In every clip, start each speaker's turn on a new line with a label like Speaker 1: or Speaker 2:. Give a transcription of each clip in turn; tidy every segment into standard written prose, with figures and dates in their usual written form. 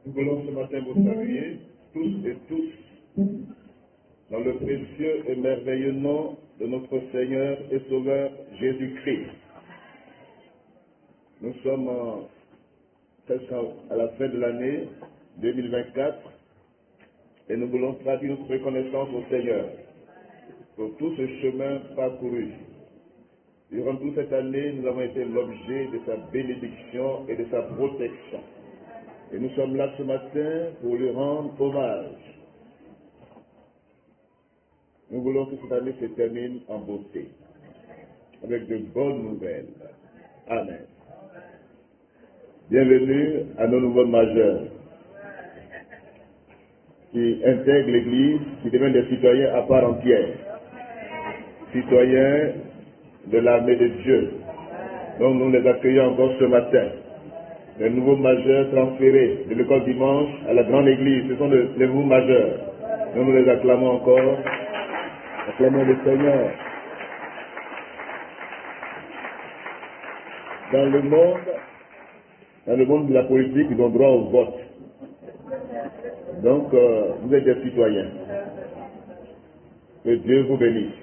Speaker 1: Nous voulons ce matin vous saluer, tous et tous, dans le précieux et merveilleux nom de notre Seigneur et Sauveur Jésus-Christ. Nous sommes presque à la fin de l'année 2024 et nous voulons traduire notre reconnaissance au Seigneur pour tout ce chemin parcouru. Durant toute cette année, nous avons été l'objet de sa bénédiction et de sa protection. Et nous sommes là ce matin pour lui rendre hommage. Nous voulons que cette année se termine en beauté, avec de bonnes nouvelles. Amen. Bienvenue à nos nouveaux majeurs qui intègrent l'Église, qui deviennent des citoyens à part entière, citoyens de l'armée de Dieu. Donc nous les accueillons encore ce matin. Les nouveaux majeurs transférés de l'école dimanche à la grande église, ce sont les nouveaux majeurs. Nous les acclamons encore. Acclamons le Seigneur. Dans le monde de la politique, ils ont droit au vote. Donc, vous êtes des citoyens. Que Dieu vous bénisse.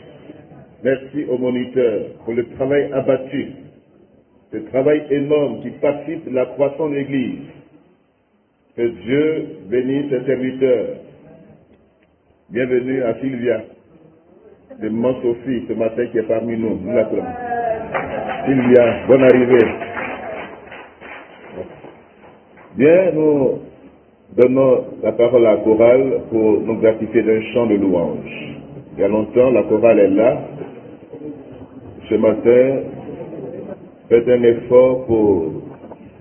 Speaker 1: Merci aux moniteurs pour le travail abattu. Ce travail énorme qui participe de la croissance de l'Église. Que Dieu bénisse ses serviteurs. Bienvenue à Sylvia, de Maman Sophie, ce matin qui est parmi nous. Nous l'acclamons. Sylvia, bonne arrivée. Bien, nous donnons la parole à la chorale pour nous gratifier d'un chant de louange. Il y a longtemps, la chorale est là. Ce matin, faites un effort pour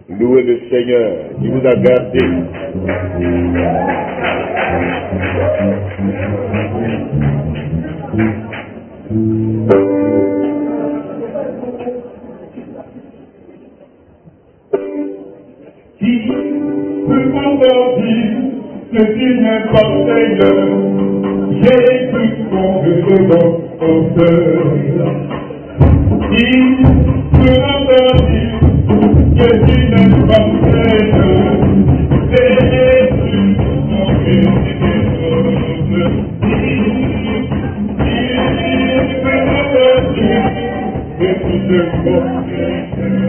Speaker 1: louer le Seigneur qui vous a gardé.
Speaker 2: Qui peut m'endormir ce qui n'est pas Seigneur? Jésus tombe devant ton cœur. Qui peut m'endormir ce qui n'est pas Seigneur? Jésus tombe devant ton cœur. Qui peut m'endormir ce qui n'est pas Seigneur?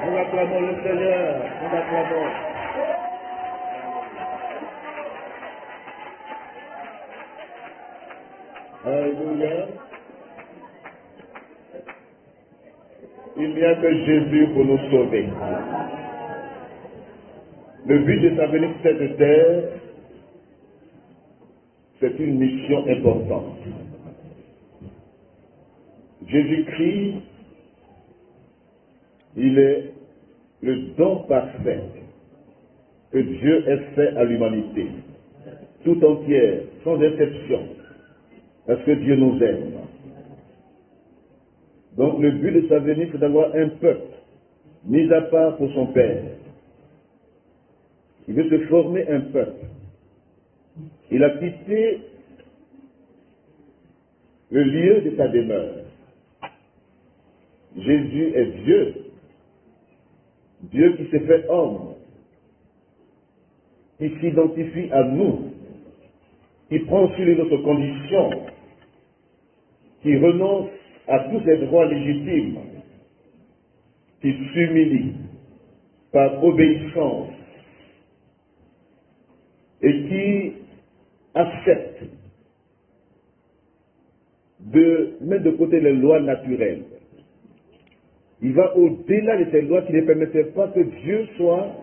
Speaker 1: Nous acclamons le Seigneur, nous acclamons. Alléluia. Il n'y a que Jésus pour nous sauver. Le but de sa venue sur cette terre, c'est une mission importante. Jésus-Christ, il est le don parfait que Dieu ait fait à l'humanité, tout entière, sans exception, parce que Dieu nous aime. Donc le but de sa venue, c'est d'avoir un peuple mis à part pour son Père. Il veut se former un peuple. Il a quitté le lieu de sa demeure. Jésus est Dieu. Dieu qui s'est fait homme, qui s'identifie à nous, qui prend sur lui notre condition, qui renonce à tous ses droits légitimes, qui s'humilie par obéissance et qui accepte de mettre de côté les lois naturelles. Il va au-delà de ces lois qui ne permettaient pas que Dieu soit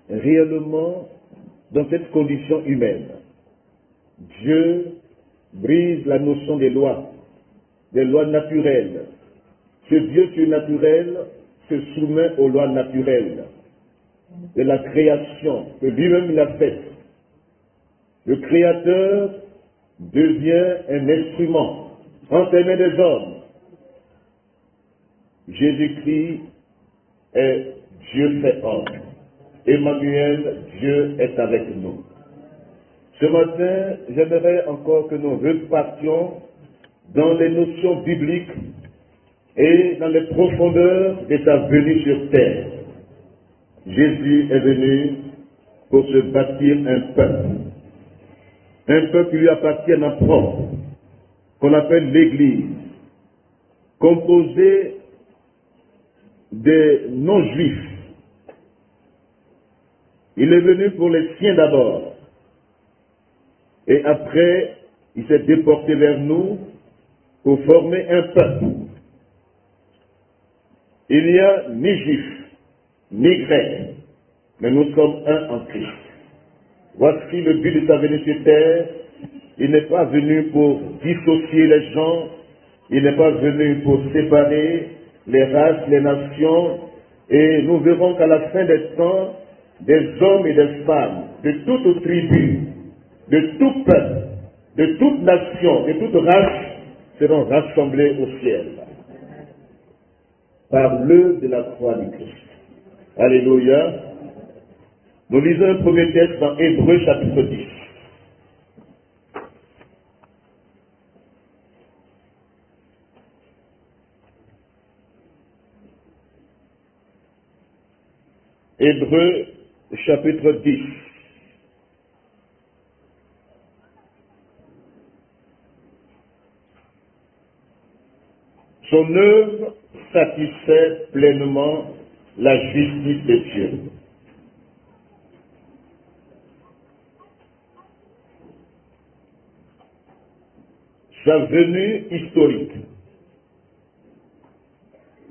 Speaker 1: réellement dans cette condition humaine. Dieu brise la notion des lois naturelles. Ce Dieu surnaturel se soumet aux lois naturelles de la création que lui-même il a faite. Le Créateur devient un instrument entre les mains des hommes. Jésus-Christ est Dieu fait homme. Emmanuel, Dieu est avec nous. Ce matin, j'aimerais encore que nous repartions dans les notions bibliques et dans les profondeurs de sa venue sur terre. Jésus est venu pour se bâtir un peuple qui lui appartient en propre, qu'on appelle l'Église, composé des non-juifs. Il est venu pour les siens d'abord, et après, il s'est déporté vers nous pour former un peuple. Il n'y a ni juif, ni grec, mais nous sommes un en Christ. Voici le but de sa venue sur terre. Il n'est pas venu pour dissocier les gens, il n'est pas venu pour séparer les races, les nations, et nous verrons qu'à la fin des temps, des hommes et des femmes, de toute tribu, de tout peuple, de toute nation, de toute race, seront rassemblés au ciel, par l'œuvre de la croix du Christ. Alléluia. Nous lisons un premier texte dans Hébreux chapitre 10. Hébreux chapitre 10. Son œuvre satisfait pleinement la justice de Dieu. Sa venue historique.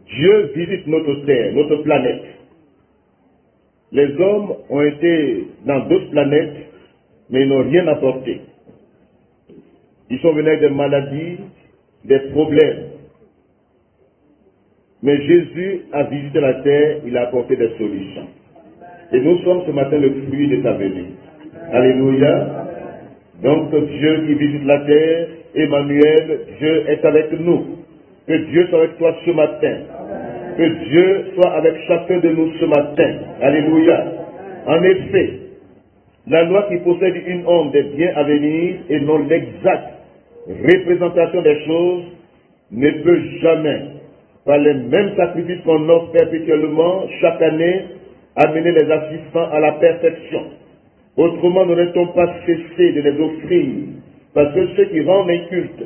Speaker 1: Dieu visite notre terre, notre planète. Les hommes ont été dans d'autres planètes, mais ils n'ont rien apporté. Ils sont venus avec des maladies, des problèmes. Mais Jésus a visité la terre, il a apporté des solutions. Et nous sommes ce matin le fruit de sa venue. Alléluia. Donc Dieu qui visite la terre, Emmanuel, Dieu est avec nous. Que Dieu soit avec toi ce matin. Que Dieu soit avec chacun de nous ce matin. Alléluia. En effet, la loi qui possède une onde des biens à venir et non l'exacte représentation des choses ne peut jamais, par les mêmes sacrifices qu'on offre perpétuellement chaque année, amener les assistants à la perfection. Autrement, n'aurait-on pas cessé de les offrir, parce que ceux qui rendent un culte,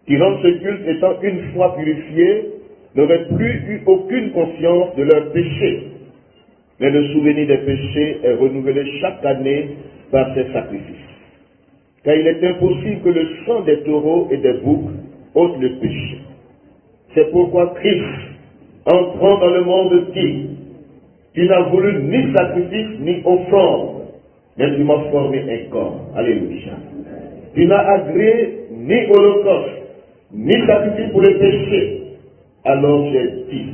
Speaker 1: qui rendent ce culte étant une fois purifiés, n'auraient plus eu aucune conscience de leurs péchés. Mais le souvenir des péchés est renouvelé chaque année par ces sacrifices. Car il est impossible que le sang des taureaux et des boucs ôte le péché. C'est pourquoi Christ, entrant dans le monde, dit, tu n'as voulu ni sacrifice ni offrande, mais tu m'as formé un corps. Alléluia. Tu n'as agréé ni holocauste, ni sacrifice pour le péché. Alors j'ai dit,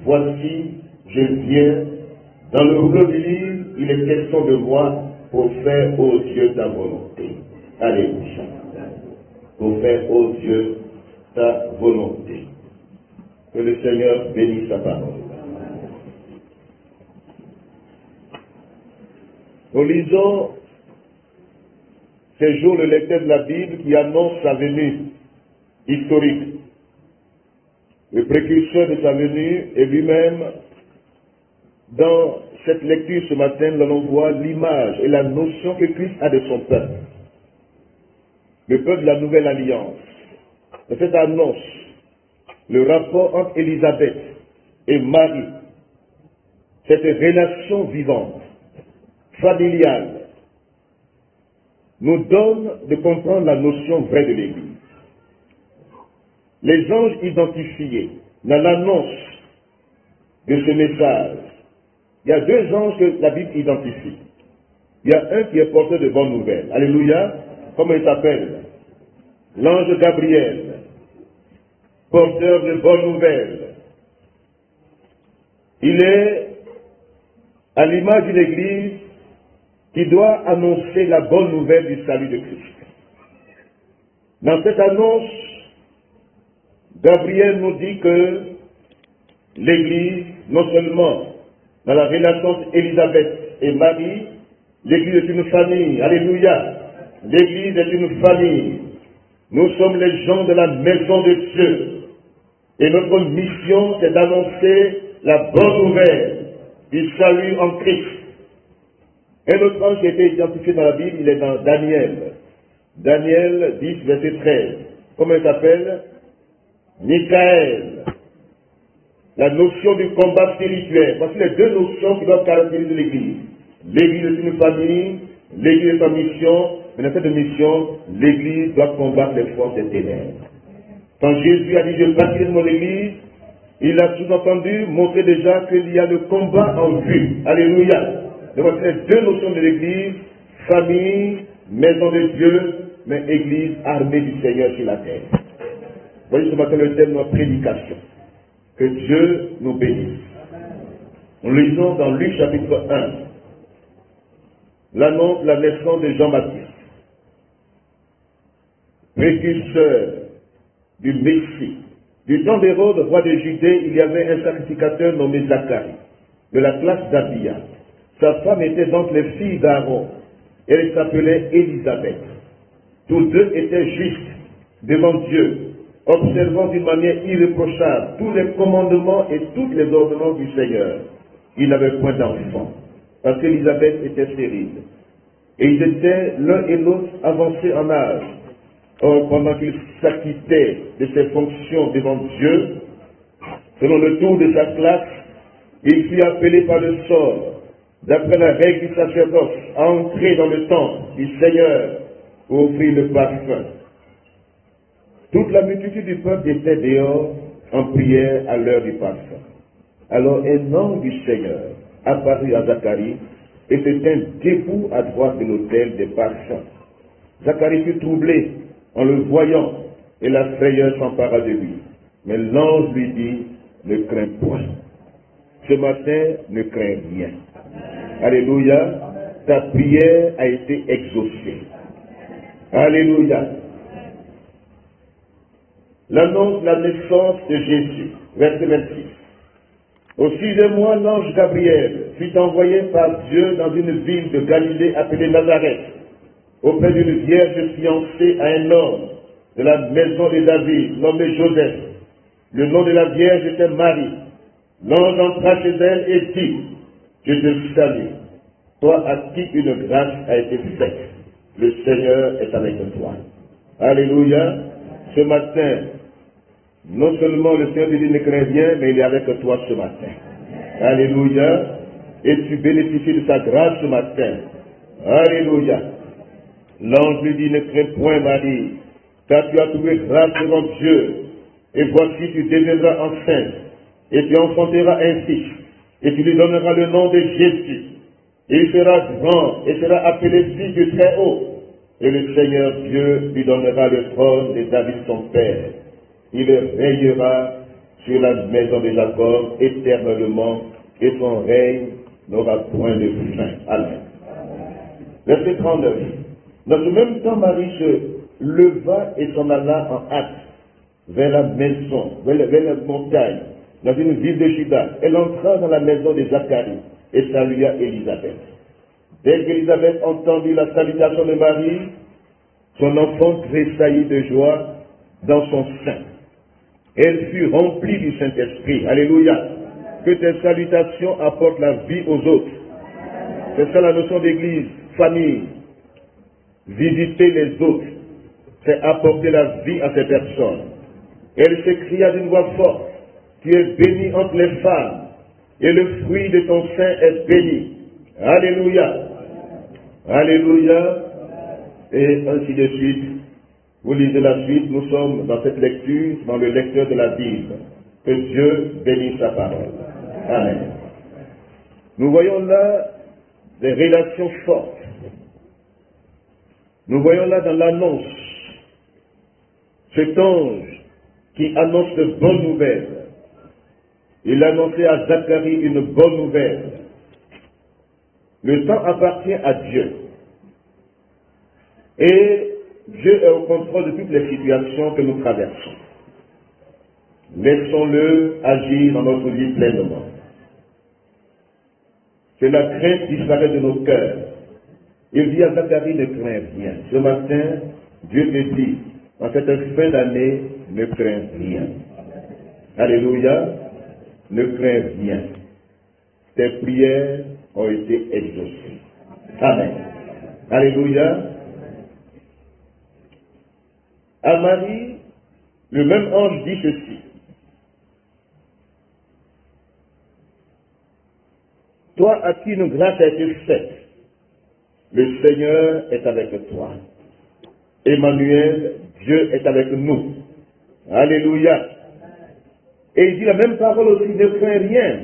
Speaker 1: voici, je viens, dans le rouleau du livre, il est question de moi pour faire aux yeux ta volonté. Alléluia. Pour faire aux yeux ta volonté. Que le Seigneur bénisse sa parole. Nous lisons ces jours le lecteur de la Bible qui annonce sa venue historique. Le précurseur de sa venue est lui-même, dans cette lecture ce matin, nous allons voir l'image et la notion que Christ a de son peuple. Le peuple de la nouvelle alliance. Dans cette annonce, le rapport entre Élisabeth et Marie, cette relation vivante, familiale, nous donne de comprendre la notion vraie de l'Église. Les anges identifiés dans l'annonce de ce message, il y a deux anges que la Bible identifie. Il y a un qui est porteur de bonnes nouvelles. Alléluia. Comment il s'appelle? L'ange Gabriel, porteur de bonnes nouvelles. Il est à l'image d'une église qui doit annoncer la bonne nouvelle du salut de Christ. Dans cette annonce, Gabriel nous dit que l'église, non seulement dans la relation entre Élisabeth et Marie, l'église est une famille. Alléluia. L'église est une famille. Nous sommes les gens de la maison de Dieu. Et notre mission, c'est d'annoncer la bonne nouvelle du salut en Christ. Un autre ange qui a été identifié dans la Bible, il est dans Daniel. Daniel 10, verset 13. Comment il s'appelle? Michael. La notion du combat spirituel. Voici les deux notions qui doivent caractériser l'Église. L'Église est une famille, l'Église est en mission, mais dans cette mission, l'Église doit combattre les forces des ténèbres. Quand Jésus a dit je bâtirai mon Église, il a sous-entendu montrer déjà qu'il y a le combat en vue. Alléluia. Donc voici les deux notions de l'Église, famille, maison de Dieu, mais Église, armée du Seigneur sur la terre. Voyez ce matin le thème de notre prédication. Que Dieu nous bénisse. Nous lisons dans Luc chapitre 1 l'annonce de la naissance de Jean-Baptiste, précurseur du Messie. Du temps d'Hérode, roi de Judée, il y avait un sacrificateur nommé Zacharie, de la classe d'Abia. Sa femme était donc les filles d'Aaron. Elle s'appelait Élisabeth. Tous deux étaient justes devant Dieu, observant d'une manière irréprochable tous les commandements et toutes les ordonnances du Seigneur. Ils n'avaient point d'enfant, parce qu'Élisabeth était stérile. Et ils étaient l'un et l'autre avancés en âge. Or, pendant qu'il s'acquittait de ses fonctions devant Dieu, selon le tour de sa classe, il fut appelé par le sort, d'après la règle du sacerdoce, à entrer dans le temple du Seigneur pour offrir le parfum. Toute la multitude du peuple était dehors en prière à l'heure du parfum. Alors un ange du Seigneur apparut à Zacharie et se tint debout à droite de l'autel des parfums. Zacharie fut troublé en le voyant, et la frayeur s'empara de lui. Mais l'ange lui dit, ne crains point. Ce matin, ne crains rien. Alléluia, ta prière a été exaucée. Alléluia. L'annonce de la naissance de Jésus, verset 26. Au 6e mois, l'ange Gabriel fut envoyé par Dieu dans une ville de Galilée appelée Nazareth, auprès d'une vierge fiancée à un homme de la maison de David, nommé Joseph. Le nom de la vierge était Marie. L'ange entra chez elle et dit, je te salue, toi à qui une grâce a été faite. Le Seigneur est avec toi. Alléluia. Ce matin, non seulement le Seigneur te dit ne crains rien, mais il est avec toi ce matin. Alléluia. Et tu bénéficies de sa grâce ce matin. Alléluia. L'ange lui dit, ne crains point Marie, car tu as trouvé grâce devant Dieu. Et voici, tu deviendras enceinte, et tu enfanteras un fils, et tu lui donneras le nom de Jésus. Il sera grand, et sera appelé fils du Très-Haut. Et le Seigneur Dieu lui donnera le trône de David son père. Il règnera sur la maison de Jacob éternellement, et son règne n'aura point de fin. Amen. Verset 39. Dans ce même temps, Marie se leva et s'en alla en hâte vers la maison, vers la montagne, dans une ville de Juda. Elle entra dans la maison de Zacharie et salua Élisabeth. Dès qu'Élisabeth entendit la salutation de Marie, son enfant tressaillit de joie dans son sein. Elle fut remplie du Saint-Esprit. Alléluia. Que tes salutations apportent la vie aux autres. C'est ça la notion d'église, famille. Visiter les autres, c'est apporter la vie à ces personnes. Elle s'écria d'une voix forte, tu es bénie entre les femmes, et le fruit de ton sein est béni. Alléluia. Alléluia. Et ainsi de suite. Vous lisez la suite, nous sommes dans cette lecture, dans le lecteur de la Bible. Que Dieu bénisse sa parole. Amen. Nous voyons là des relations fortes. Nous voyons là dans l'annonce, cet ange qui annonce de bonnes nouvelles. Il annonçait à Zacharie une bonne nouvelle. Le temps appartient à Dieu. Et Dieu est au contrôle de toutes les situations que nous traversons. Laissons-le agir dans notre vie pleinement. Que la crainte disparaisse de nos cœurs. Il dit à Zacharie, ne crains rien. Ce matin, Dieu te dit, en cette fin d'année, ne crains rien. Alléluia, ne crains rien. Tes prières ont été exaucées. Amen. Alléluia. À Marie, le même ange dit ceci. Toi à qui une grâce a été faite, le Seigneur est avec toi. Emmanuel, Dieu est avec nous. Alléluia. Et il dit la même parole aussi, ne crains rien,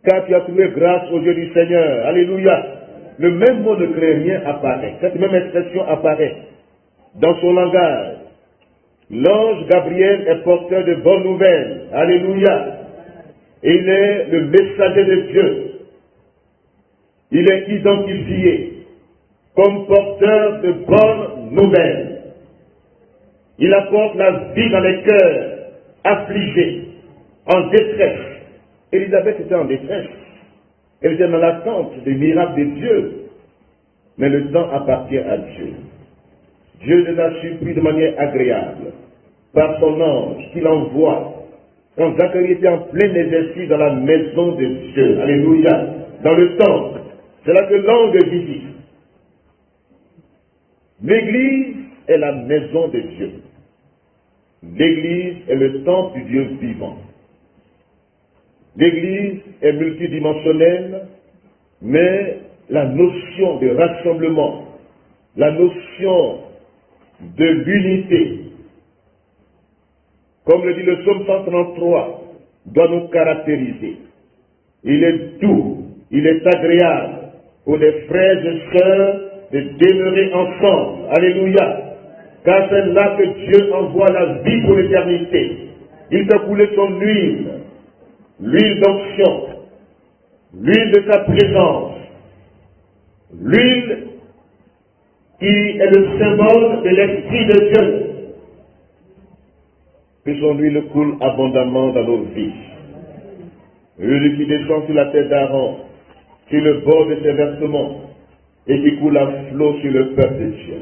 Speaker 1: car tu as trouvé grâce aux yeux du Seigneur. Alléluia. Le même mot ne crains rien apparaît. Cette même expression apparaît dans son langage. L'ange Gabriel est porteur de bonnes nouvelles. Alléluia. Il est le messager de Dieu. Il est identifié comme porteur de bonnes nouvelles. Il apporte la vie dans les cœurs affligés, en détresse. Élisabeth était en détresse. Elle était dans l'attente des miracles de Dieu. Mais le temps appartient à Dieu. Dieu les a surpris de manière agréable par son ange qu'il envoie quand Zacharie était en plein exercice dans la maison de Dieu. Alléluia. Dans le temple. C'est là que l'ange visite. L'Église est la maison de Dieu. L'Église est le temple du Dieu vivant. L'Église est multidimensionnelle, mais la notion de rassemblement, la notion de l'unité, comme le dit le psaume 133, doit nous caractériser. Il est doux, il est agréable pour les frères et sœurs de demeurer ensemble. Alléluia. Car c'est là que Dieu envoie la vie pour l'éternité. Il fait couler son huile, l'huile d'onction, l'huile de sa présence, l'huile qui est le symbole de l'Esprit de Dieu. Que son huile coule abondamment dans nos vies. L'huile qui descend sur la tête d'Aaron, sur le bord de ses vêtements, et qui coule à flot sur le peuple de Dieu.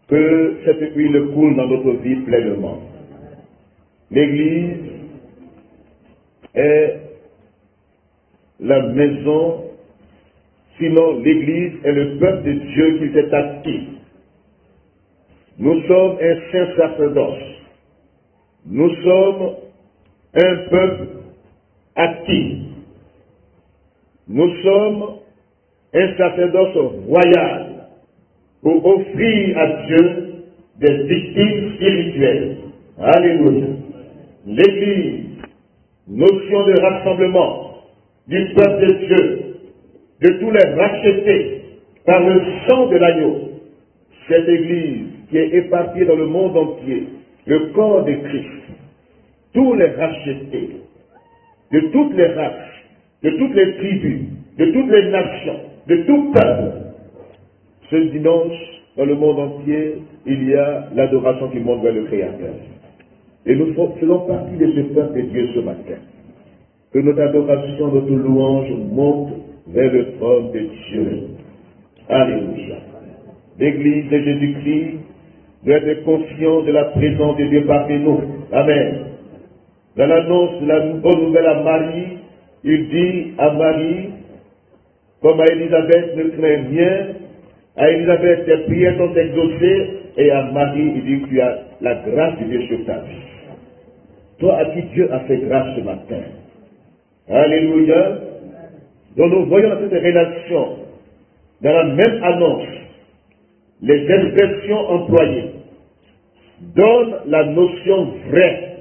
Speaker 1: Que cette huile coule dans notre vie pleinement. L'Église est la maison, sinon l'Église est le peuple de Dieu qui s'est acquis. Nous sommes un saint sacerdoce. Nous sommes un peuple acquis. Nous sommes un sacerdoce royal pour offrir à Dieu des victimes spirituelles. Alléluia. L'Église, notion de rassemblement du peuple de Dieu, de tous les rachetés par le sang de l'agneau. Cette Église qui est éparpillée dans le monde entier, le corps de Christ, tous les rachetés, de toutes les races, de toutes les tribus, de toutes les nations, de tout peuple. Ce dimanche, dans le monde entier, il y a l'adoration qui monte vers le Créateur. Et nous faisons partie de ce peuple de Dieu ce matin. Que notre adoration, notre louange monte vers le trône de Dieu. Alléluia. L'Église de Jésus-Christ doit être consciente de la présence de Dieu parmi nous. Amen. Dans l'annonce de la bonne nouvelle à Marie, il dit à Marie, comme à Élisabeth, ne crains rien. À Élisabeth, tes prières sont exaucées. Et à Marie, il dit que tu as la grâce de Dieu sur ta vie. Toi à qui Dieu a fait grâce ce matin. Alléluia. Donc nous voyons dans cette relation, dans la même annonce, les expressions employées donnent la notion vraie.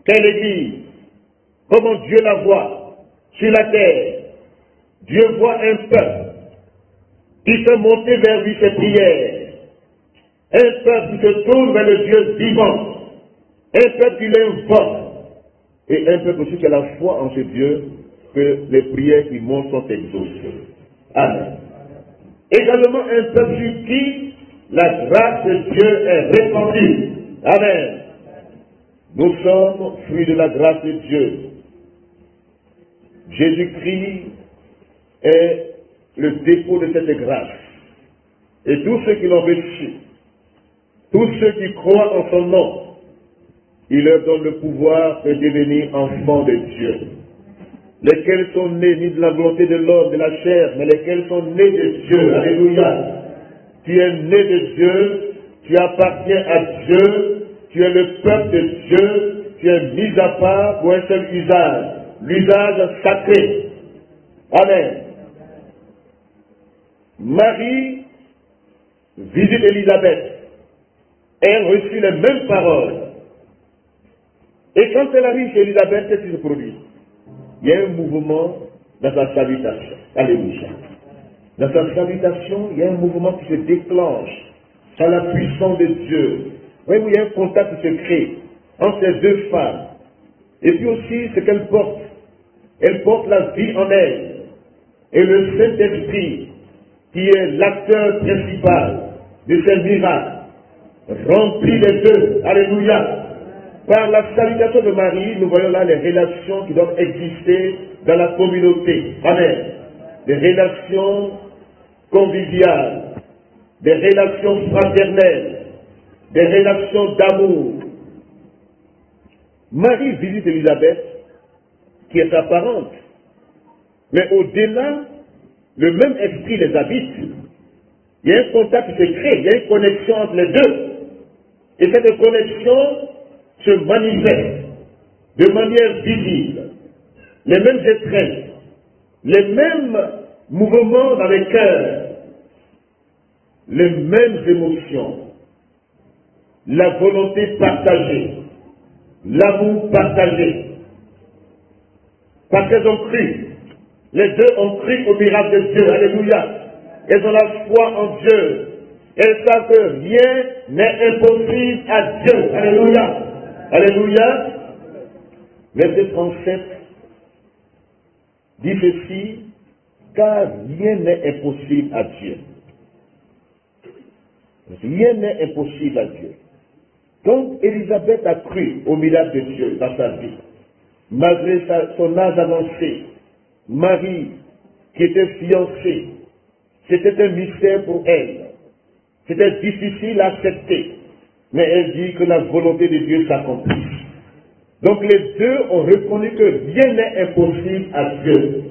Speaker 1: Quelle Église? Comment Dieu la voit sur la terre? Dieu voit un peuple qui fait monter vers lui ses prières. Un peuple qui se tourne vers le Dieu vivant. Un peuple qui l'invoque. Et un peuple aussi qui a la foi en ce Dieu que les prières qui montent sont exaucées. Amen. Également un peuple sur qui la grâce de Dieu est répandue. Amen. Nous sommes fruits de la grâce de Dieu. Jésus-Christ est le dépôt de cette grâce. Et tous ceux qui l'ont reçu, tous ceux qui croient en son nom, il leur donne le pouvoir de devenir enfants de Dieu. lesquels sont nés ni de la volonté de l'homme, de la chair, mais lesquels sont nés de Dieu. Alléluia. Tu es né de Dieu, tu appartiens à Dieu, tu es le peuple de Dieu, tu es mis à part pour un seul usage, l'usage sacré. Amen. Marie visite Élisabeth. Elle reçut les mêmes paroles. Et quand elle arrive chez Élisabeth, qu'est-ce qui se produit? Il y a un mouvement dans sa salutation. Alléluia. Dans sa salutation, il y a un mouvement qui se déclenche par la puissance de Dieu. Voyez-vous, il y a un contact qui se crée entre ces deux femmes. Et puis aussi, ce qu'elle porte. Elle porte la vie en elle. Et le Saint-Esprit, qui est l'acteur principal de ces miracles, remplit les deux. Alléluia. Par la salutation de Marie, nous voyons là les relations qui doivent exister dans la communauté. Amen. Des relations conviviales, des relations fraternelles, des relations d'amour. Marie visite Élisabeth, qui est sa parente. Mais au-delà, le même esprit les habite. Il y a un contact qui se crée, il y a une connexion entre les deux. Et cette connexion se manifeste de manière visible. Les mêmes étreintes, les mêmes mouvements dans les cœurs, les mêmes émotions, la volonté partagée, l'amour partagé. Parce qu'elles ont cru. Les deux ont cru au miracle de Dieu. Alléluia. Elles ont la foi en Dieu. Elles savent que rien n'est impossible à Dieu. Alléluia. Alléluia. Verset 37 dit ceci, car rien n'est impossible à Dieu. Rien n'est impossible à Dieu. Donc Élisabeth a cru au miracle de Dieu dans sa vie. Malgré son âge avancé, Marie, qui était fiancée, c'était un mystère pour elle. C'était difficile à accepter. Mais elle dit que la volonté de Dieu s'accomplisse. Donc les deux ont reconnu que rien n'est impossible à Dieu.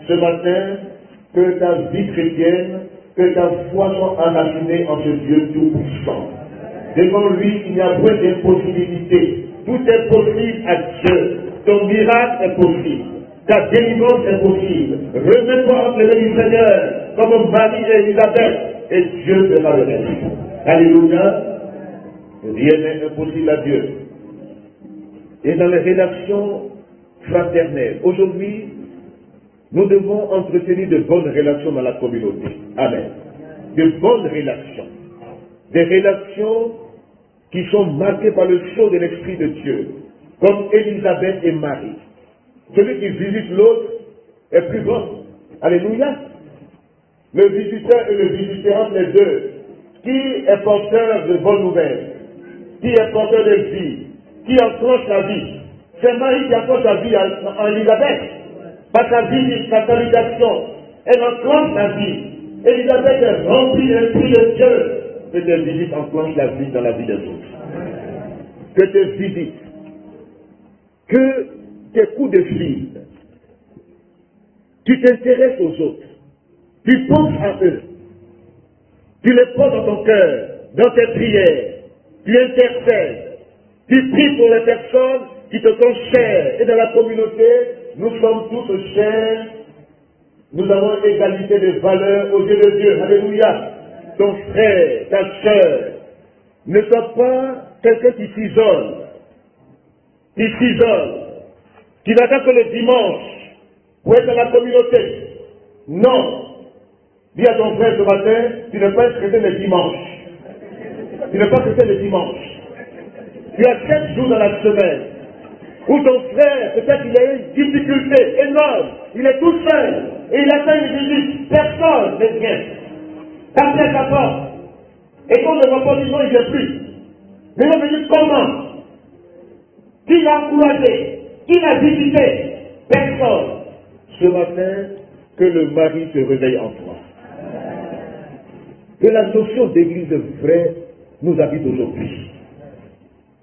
Speaker 1: Ce matin, que ta vie chrétienne, que ta foi soit enracinée en ce Dieu tout-puissant. Devant lui, il n'y a point d'impossibilité. Tout est possible à Dieu. Ton miracle est possible. Ta délivrance est possible. Remets-toi entre les mains du Seigneur, comme Marie et Élisabeth, et Dieu fera le reste. Alléluia. Rien n'est impossible à Dieu. Et dans les relations fraternelles, aujourd'hui, nous devons entretenir de bonnes relations dans la communauté. Amen. De bonnes relations. Des relations qui sont marquées par le sceau de l'Esprit de Dieu, comme Élisabeth et Marie. Celui qui visite l'autre est plus grand. Alléluia. Le visiteur et le visité entre les deux. Qui est porteur de bonnes nouvelles? Qui est porteur de vie? Qui enclenche la vie? C'est Marie qui enclenche la vie en Élisabeth. Par sa visite, sa salutation, elle enclenche la vie. Élisabeth est remplie de l'Esprit de Dieu. Que tes visites enclenchent la vie dans la vie des autres. Que tes visites, que tes coups de fil, tu t'intéresses aux autres, tu penses à eux, tu les portes dans ton cœur, dans tes prières, tu intercèdes, tu pries pour les personnes qui te sont chères. Et dans la communauté, nous sommes tous chers, nous avons égalité de valeur aux yeux de Dieu. Alléluia. Ton frère, ta soeur, ne sois pas quelqu'un qui s'isole, qui n'attend que le dimanche pour être dans la communauté. Non. Dis à ton frère ce matin, tu ne peux pas être chrétien le dimanche. Tu ne peux pas chrétien le dimanche. Tu as 7 jours dans la semaine où ton frère, peut-être qu'il a une difficulté énorme, il est tout seul et il attend une visite. Personne ne vient. Tapez à sa porte. Et quand on ne voit pas, il ne vient plus. Mais on me dit comment? Qui l'a encouragé? Qui l'a visité? Personne. Ce matin, que le mari se réveille en toi. Que la notion d'église vraie nous habite aujourd'hui.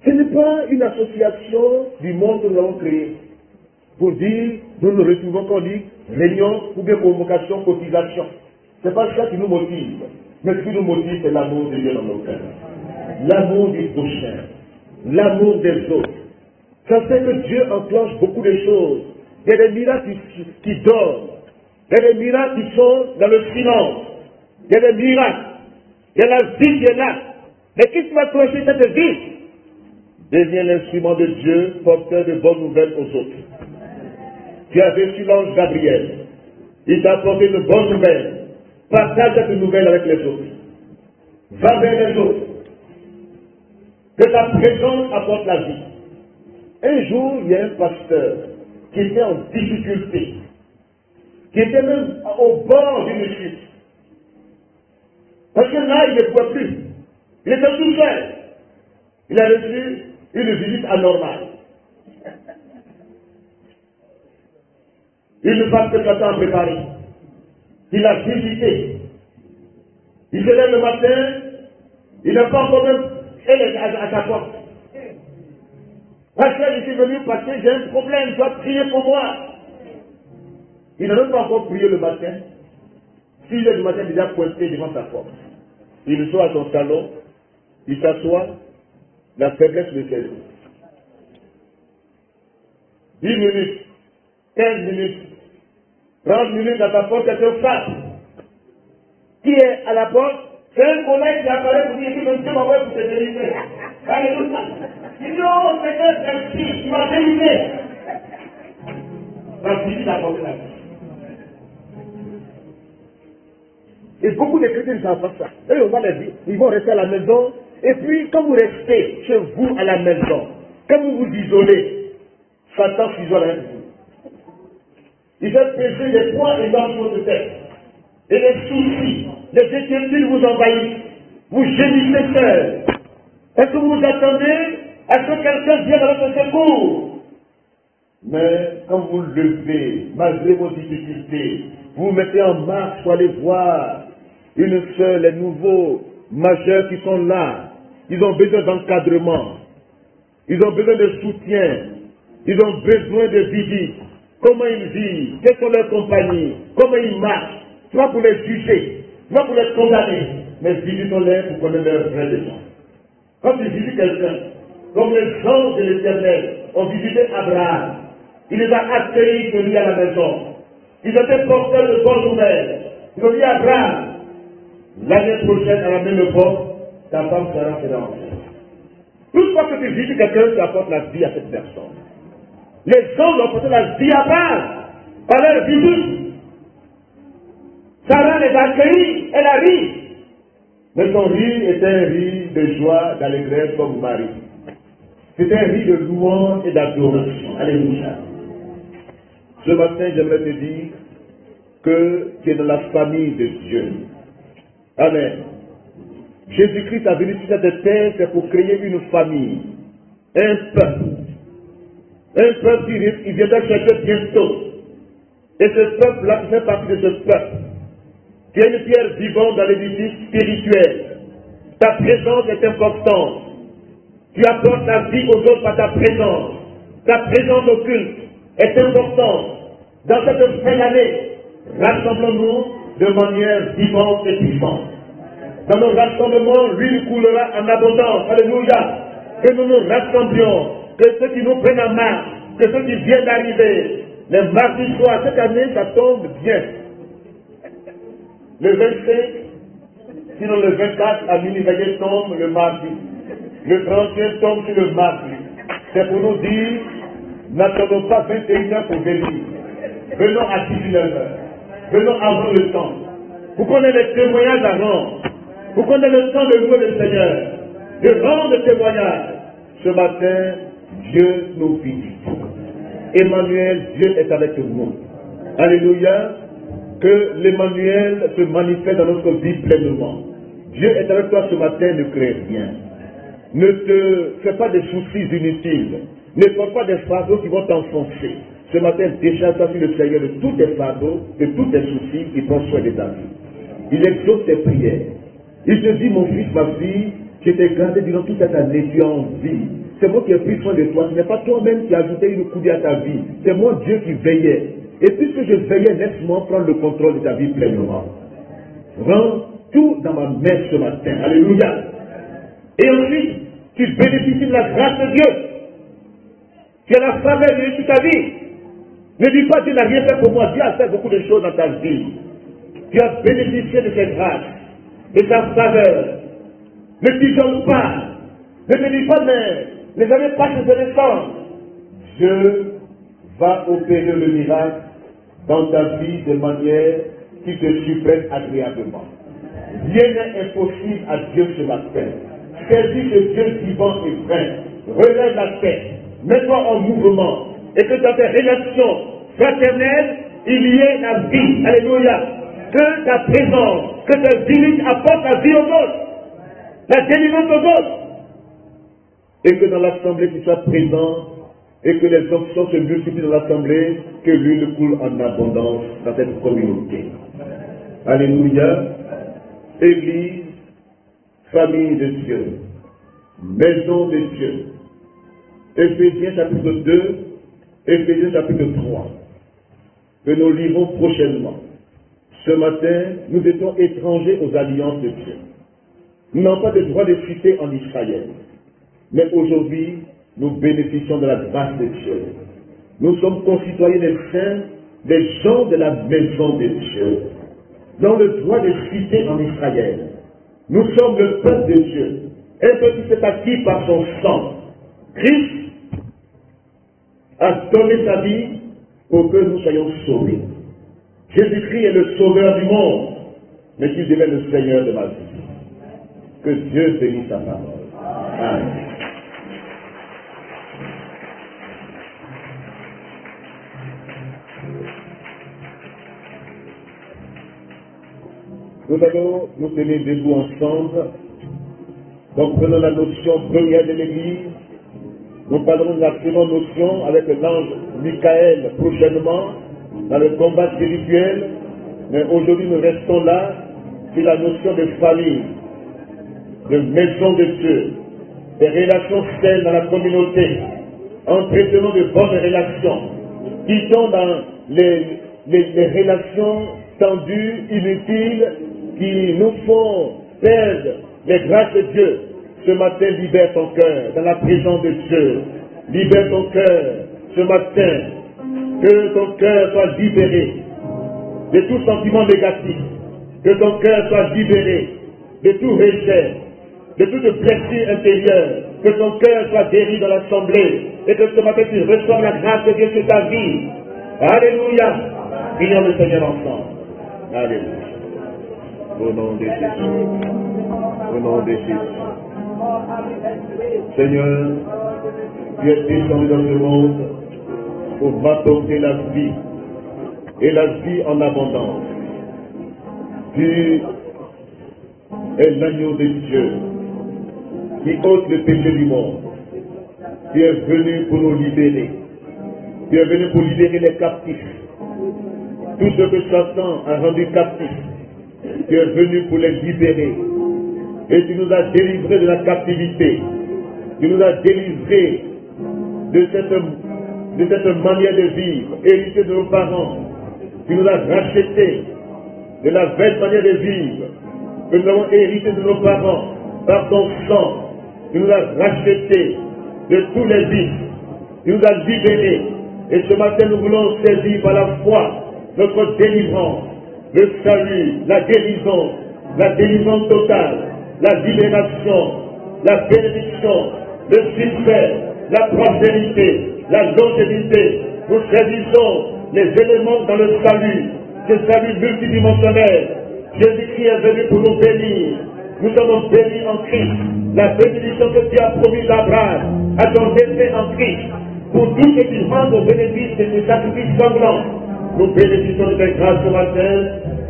Speaker 1: Ce n'est pas une association du monde que nous avons créée. pour dire, nous nous retrouvons qu'on dit réunion ou bien convocation, cotisation. Ce n'est pas ça qui nous motive. Mais ce qui nous motive, c'est l'amour de Dieu dans nos cœurs. L'amour du prochain. L'amour des autres. Ça fait que Dieu enclenche beaucoup de choses. Il y a des miracles qui dorment. Il y a des miracles qui sont dans le silence. Il y a des miracles. Il y a la vie qui est là. Mais qui va clocher cette vie? Devient l'instrument de Dieu, porteur de bonnes nouvelles aux autres. Tu as reçu l'ange Gabriel. Il t'a apporté de bonnes nouvelles. Partage cette nouvelle avec les autres. Va vers les autres. Que ta présence apporte la vie. Un jour, il y a un pasteur qui était en difficulté, qui était même au bord d'une chute. Parce que là, il ne pouvait plus. Il était tout seul. Il a reçu une visite anormale. Une femme que Satan a préparée. Il a visité. Il se lève le matin, il n'a pas encore même elle à sa porte. Parce que je suis venu parce que j'ai un problème, tu dois prier pour moi. Il n'a même pas encore prié le matin. 6 heures du matin, il est déjà pointé devant sa porte. Il sort à son salon, il s'assoit, la faiblesse de ses os. 10 minutes, 15 minutes, 30 minutes à ta porte, elle te frappe. Qui est à la porte? C'est un collègue qui apparaît pour dire que Dieu m'envoie pour te délivrer. Alléluia. Il dit, oh, c'est un fils qui m'a délivré. La visite a porté la vie. Et beaucoup de chrétiens ne savent pas ça. Eux, on va les dire, ils vont rester à la maison. Et puis, quand vous restez chez vous à la maison, quand vous vous isolez, Satan s'isole avec vous. Il fait peser des poids énormes sur votre tête. Et les soucis, les inquiétudes vous envahissent. Vous gémissez seul. Est-ce que vous vous attendez à ce que quelqu'un vienne à votre secours? Mais quand vous levez, malgré vos difficultés, vous vous mettez en marche pour aller voir une sœur, les nouveaux majeurs qui sont là. Ils ont besoin d'encadrement. Ils ont besoin de soutien. Ils ont besoin de visites. Comment ils vivent? Quelles sont leurs compagnies? Comment ils marchent? Pas pour les juger, pas pour les condamner, mais visitons-les pour connaître leurs vrais besoins. Quand tu visites quelqu'un, comme les anges de l'Éternel ont visité Abraham, il les a accueillis chez lui à la maison. Ils étaient porteurs de bonnes nouvelles. Ils ont dit à Abraham, l'année prochaine, à la même porte, ta femme sera enceinte. Toute fois que tu visites quelqu'un, tu apportes la vie à cette personne. Les anges ont apporté la vie à Abraham par leur visite. Sarah les a accueillis, elle a ri. Mais son rire était un rire de joie, d'allégresse comme Marie. C'était un rire de louange et d'adoration. Alléluia. Ce matin, j'aimerais te dire que tu es dans la famille de Dieu. Amen. Jésus-Christ a venu sur cette terre, c'est pour créer une famille, un peuple. Un peuple qui viendra chercher bientôt. Et ce peuple-là fait partie de ce peuple. Tu es une pierre vivante dans l'édifice spirituel. Ta présence est importante. Tu apportes la vie aux autres par ta présence. Ta présence au culte est importante. Dans cette fin d'année, rassemblons-nous de manière vivante et puissante. Dans nos rassemblements, l'huile coulera en abondance. Alléluia. Que nous nous rassemblions. Que ceux qui nous prennent en marche, que ceux qui viennent d'arriver, les mardis soirs, cette année, ça tombe bien. Le 25, sinon le 24, à minuit veillée tombe le mardi. Le 31 tombe sur le mardi. C'est pour nous dire, n'attendons pas 21h pour venir. Venons à 19h. Venons avant le temps. Vous connaissez les témoignages avant. Vous connaissez le temps de louer le Seigneur. De rendre témoignage. Ce matin, Dieu nous visite. Emmanuel, Dieu est avec nous. Alléluia. Que l'Emmanuel se manifeste dans notre vie pleinement. Dieu est avec toi ce matin, ne crains rien. Ne te fais pas de soucis inutiles. Ne porte pas des fardeaux qui vont t'enfoncer. Ce matin, décharge toi sur le Seigneur de tous tes fardeaux, de tous tes soucis qui prend soin de ta vie. Il exauce tes prières. Il te dit, mon fils, ma fille, je t'ai gardé durant toute cette année, tu as envie. c'est moi qui ai pris soin de toi. Ce n'est pas toi-même qui as ajouté une coudée à ta vie. C'est moi, Dieu, qui veillais. Et puisque je veillais, laisse-moi prendre le contrôle de ta vie pleinement. Rends tout dans ma main ce matin. Alléluia. Et ensuite, tu bénéficies de la grâce de Dieu. Tu as la faveur de Dieu sur ta vie. Ne dis pas, Dieu n'a rien fait pour moi. Dieu a fait beaucoup de choses dans ta vie. Tu as bénéficié de cette grâce, de sa faveur. Ne t'isole pas. Ne te dis pas, mais ne jamais pas que je descendre. Dieu va opérer le miracle dans ta vie de manière qui te surprenne agréablement. Rien n'est impossible à Dieu ce matin. Saisis le Dieu vivant et vrai. Relève la tête. Mets-toi en mouvement. Et que dans tes relations fraternelles, il y ait la vie. Alléluia. Que ta présence, que ta vie apporte la vie aux autres. La délivrance aux autres. Et que dans l'assemblée tu sois présent. Et que les options se multiplient dans l'assemblée. Que l'huile coule en abondance dans cette communauté. Alléluia. Église, famille de Dieu, maison de Dieu. Éphésiens chapitre 2, Éphésiens chapitre 3, que nous lirons prochainement. Ce matin, nous étions étrangers aux alliances de Dieu. Nous n'avons pas de droit de cité en Israël. Mais aujourd'hui, nous bénéficions de la grâce de Dieu. Nous sommes concitoyens des saints, des gens de la maison de Dieu. Dans le droit de cité en Israël. Nous sommes le peuple de Dieu. Un peuple qui s'est acquis par son sang. Christ a donné sa vie pour que nous soyons sauvés. Jésus-Christ est le sauveur du monde, mais qu'il devient le Seigneur de ma vie. Que Dieu bénisse sa parole. Amen. Nous allons nous tenir debout ensemble, comprenant la notion première de l'Église. Nous parlerons de la seconde notion avec l'ange Michael prochainement, dans le combat spirituel. Mais aujourd'hui, nous restons là sur la notion de famille, de maison de Dieu, des relations saines dans la communauté, entretenons de bonnes relations, quittons dans les relations tendues, inutiles, qui nous font perdre les grâces de Dieu. Ce matin, libère ton cœur dans la présence de Dieu. Libère ton cœur ce matin. Que ton cœur soit libéré de tout sentiment négatif. Que ton cœur soit libéré de tout rejet, de toute blessure intérieure. Que ton cœur soit guéri dans l'assemblée. Et que ce matin, tu reçoives la grâce de Dieu sur ta vie. Alléluia. Prions le Seigneur ensemble. Alléluia. Au nom de Jésus. Au nom de Jésus. Seigneur, tu es descendu dans ce monde pour m'apporter la vie et la vie en abondance. Tu es l'agneau de Dieu qui ôte le péché du monde. Tu es venu pour nous libérer. Tu es venu pour libérer les captifs. Tout ce que Satan a rendu captif, tu es venu pour les libérer. Et tu nous as délivrés de la captivité. Tu nous as délivrés de cette manière de vivre, héritée de nos parents. Tu nous as rachetés de la belle manière de vivre que nous avons hérité de nos parents par ton sang. Tu nous as rachetés de tous les vices. Tu nous as libérés. Et ce matin, nous voulons saisir par la foi notre délivrance, le salut, la délivrance totale, la libération, la bénédiction, le succès, la prospérité, la longévité. Nous saisissons les éléments dans le salut, ce salut multidimensionnel. Jésus-Christ est venu pour nous bénir. Nous sommes bénis en Christ. La bénédiction que tu as promise à Abraham, à ton destin en Christ, pour tous ceux qui rendent au bénéfice de tes sacrifices sanglants. Nous bénéficions de tes grâces ce matin.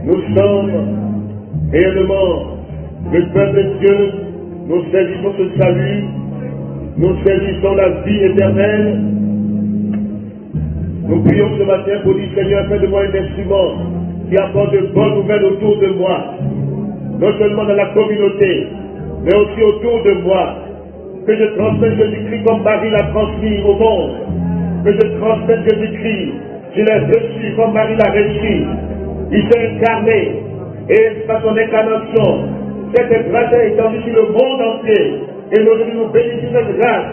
Speaker 1: Nous sommes réellement le peuple de Dieu. Nous saisissons ce salut. Nous saisissons la vie éternelle. Nous prions ce matin pour dire, Seigneur, fais de moi un instrument qui apporte de bonnes nouvelles autour de moi. Non seulement dans la communauté, mais aussi autour de moi. que je transmette Jésus-Christ comme Marie l'a transmis au monde, que je transmette Jésus-Christ, je l'ai reçu comme Marie l'a reçu. Il s'est incarné, et par son incarnation, cette grâce est étendue sur le monde entier, et aujourd'hui nous bénissons cette grâce.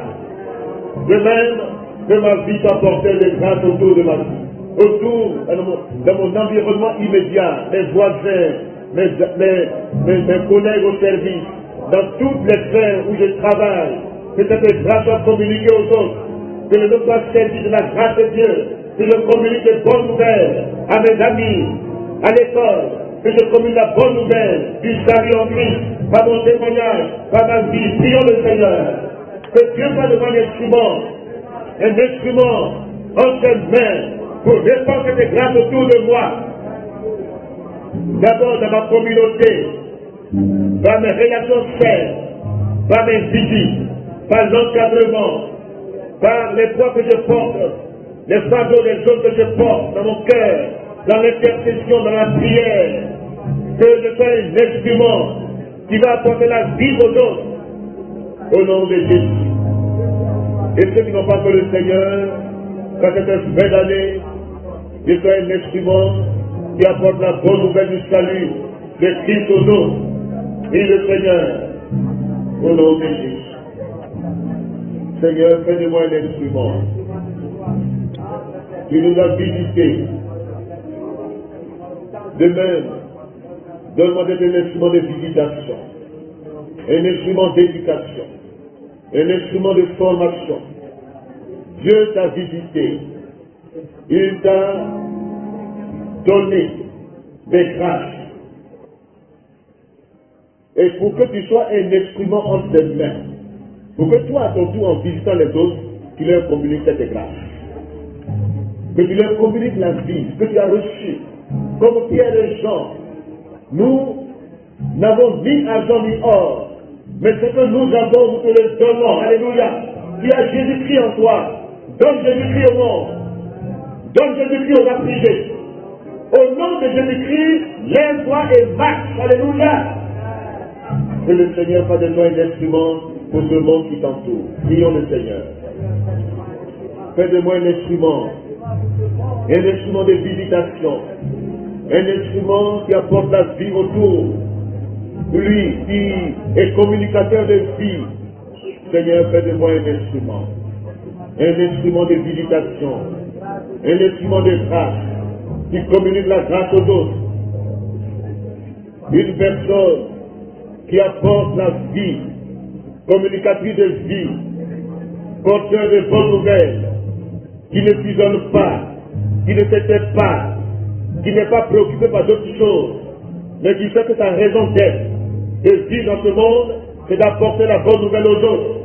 Speaker 1: De même que ma vie soit portée de grâce autour de ma vie, autour de mon environnement immédiat, mes voisins, mes collègues au service, dans toutes les sphères où je travaille, que cette grâce soit communiquée aux autres, que je ne sois servi de la grâce de Dieu, que je communique les bonnes nouvelles à mes amis, à l'école, que je communique la bonne nouvelle du salut en Christ, par mon témoignage, par ma vie. Prions le Seigneur, que Dieu soit devant un instrument en ses mains pour répandre cette grâce autour de moi. D'abord dans ma communauté, par mes relations saines, par mes visites, par l'encadrement, par les poids que je porte, les fardeaux des choses que je porte dans mon cœur, dans l'intercession, dans la prière, que je sois un instrument qui va apporter la vie aux autres, au nom de Jésus. Et ceux qui n'ont pas fait le Seigneur, dans cette fin d'année, je sois un instrument qui apporte la bonne nouvelle du salut de Christ aux autres. Et le Seigneur, au nom de Jésus. Seigneur, fais de moi un instrument. Tu nous as visités. De même, donne-moi d'être un instrument de visitation, un instrument d'éducation, un instrument de formation. Dieu t'a visité. Il t'a donné des grâces. Et pour que tu sois un instrument entre tes mains, pour que toi, à ton tour, en visitant les autres, tu leur communiques cette grâce. Que tu leur communiques la vie que tu as reçue. Comme Pierre et Jean, nous n'avons ni argent ni or, mais ce que nous avons, nous te le donnons. Alléluia. Tu as Jésus-Christ en toi. Donne Jésus-Christ au monde. Donne Jésus-Christ aux affligés. Au nom de Jésus-Christ, lève-toi et marche. Alléluia. Que le Seigneur fasse de toi un instrument pour ce monde qui t'entoure. Prions le Seigneur. Fais de moi un instrument de visitation, un instrument qui apporte la vie autour. Lui qui est communicateur de vie. Seigneur, fais de moi un instrument de visitation, un instrument de grâce, qui communique la grâce aux autres. Une personne qui apporte la vie, communicatrice de vie, porteur de bonnes nouvelles, qui ne s'isole pas, qui ne s'éteint pas, qui n'est pas préoccupé par d'autres choses, mais qui sait que sa raison d'être, de vivre dans ce monde, c'est d'apporter la bonne nouvelle aux autres.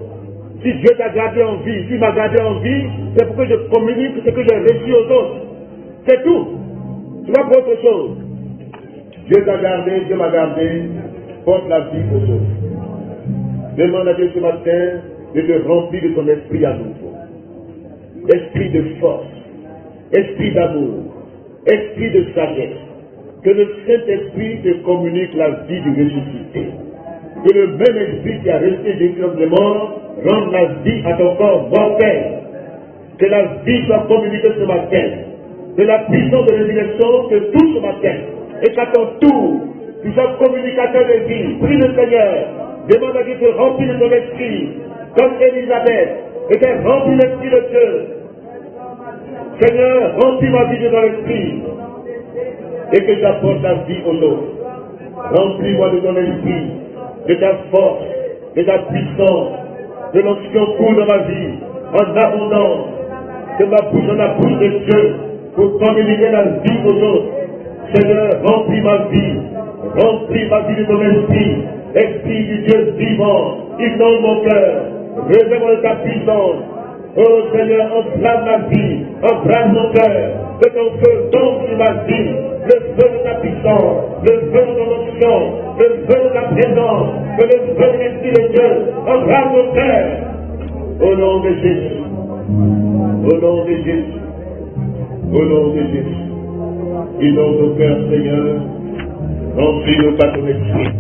Speaker 1: Si Dieu t'a gardé en vie, s'il m'a gardé en vie, c'est pour que je communique ce que j'ai reçu aux autres. C'est tout. Tu vas pour autre chose. Dieu t'a gardé, Dieu m'a gardé, porte la vie aux autres. Demande à Dieu ce matin de te remplir de ton esprit à nouveau. Esprit de force, esprit d'amour, esprit de sagesse. Que le Saint-Esprit te communique la vie du ressuscité. Que le même esprit qui a resté Jésus des morts rende la vie à ton corps mortel. Que la vie soit communiquée ce matin. Que la puissance de résurrection te touche ce matin. Et qu'à ton tour, tu sois communicateur de vie. Prie le Seigneur. Demande à Dieu de remplir de ton esprit. Comme Élisabeth était remplie de l'esprit de Dieu. Seigneur, remplis ma vie de ton esprit. Et que j'apporte la vie aux autres. Remplis-moi de ton esprit, de ta force, de ta puissance, de l'onction coule dans ma vie, en abondance, que ma bouche en la bouche de Dieu, pour communiquer la vie aux autres. Seigneur, remplis ma vie de ton esprit, esprit du Dieu vivant, inonde mon cœur, révèle-moi de ta puissance. Oh Seigneur, enflamme ma vie, enflamme mon cœur, que ton feu tombe sur ma vie, le feu de ta puissance, le feu de ton onction, le feu de ta présence, que le feu de l'esprit de Dieu enflamme mon cœur. Au nom de Jésus, au nom de Jésus, au nom de Jésus, inonde nos cœurs, Seigneur, remplis-nous par ton esprit.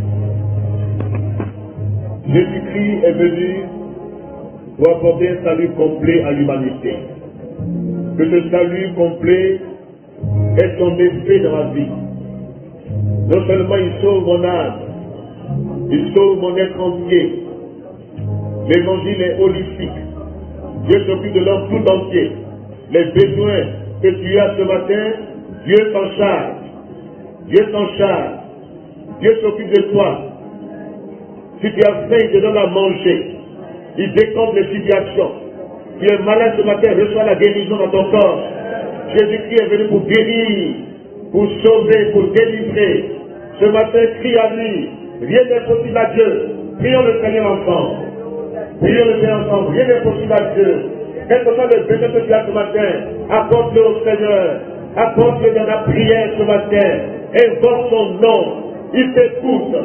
Speaker 1: Jésus-Christ est venu pour apporter un salut complet à l'humanité. Que ce salut complet est son effet dans ma vie. Non seulement il sauve mon âme, il sauve mon être entier. L'évangile est holistique. Dieu s'occupe de l'homme tout entier. Les besoins que tu as ce matin, Dieu s'en charge. Dieu s'en charge. Dieu s'occupe de toi. Si tu as faim, il te donne à manger. Il décompte les situations. Tu es malade ce matin, reçois la guérison dans ton corps. Jésus-Christ est venu pour guérir, pour sauver, pour délivrer. Ce matin, crie à lui. Rien n'est possible à Dieu. Prions le Seigneur ensemble. Prions le Seigneur ensemble. Rien n'est possible à Dieu. Quel que soit le besoin que tu as ce matin, apporte-le au Seigneur. Apporte-le dans la prière ce matin. Invoque son nom. Il t'écoute.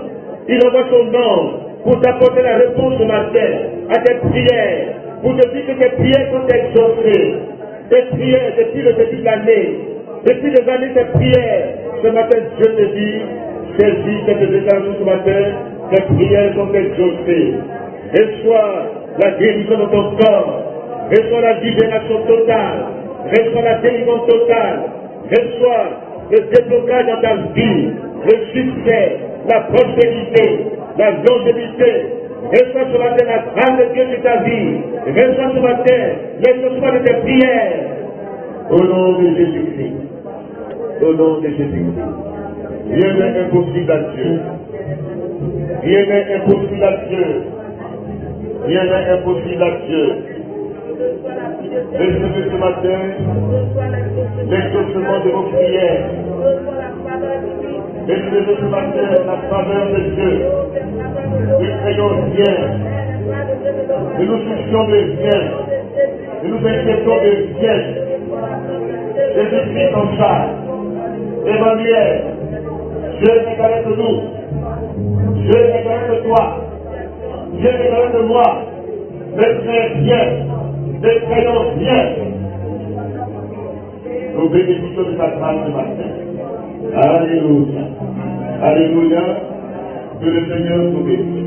Speaker 1: Il envoie son nom pour t'apporter la réponse ce matin à tes prières. Pour te dire que tes prières sont exaucées. Tes prières depuis le début de l'année. Depuis des années, tes prières. Ce matin, Dieu te dit, saisis cette déclaration ce matin. Tes prières sont exaucées. Reçois la guérison de ton corps. Reçois la libération totale. Reçois la délivrance totale. Reçois le déblocage dans ta vie. Le succès, la prospérité, la longévité. Reçois ce matin la grâce de Dieu sur ta vie. Reçois ce matin l'exaucement de tes prières. Au nom de Jésus-Christ. Au nom de Jésus-Christ. Rien n'est impossible à Dieu. Rien n'est impossible à Dieu. Rien n'est impossible à Dieu. Recevez ce matin l'exaucement de vos prières. Recevez ce matin la faveur de Dieu. Nous craignons bien. Nous nous soucions de bien. Nous nous inquiétons de bien. Jésus-Christ en charge. Emmanuel, Dieu est avec nous. Dieu est avec toi. Dieu est avec moi. Ne crains bien. Ne craignons bien. Nous bénéficions de ta grâce ce matin. Alléluia. Alléluia. Que le Seigneur nous bénisse.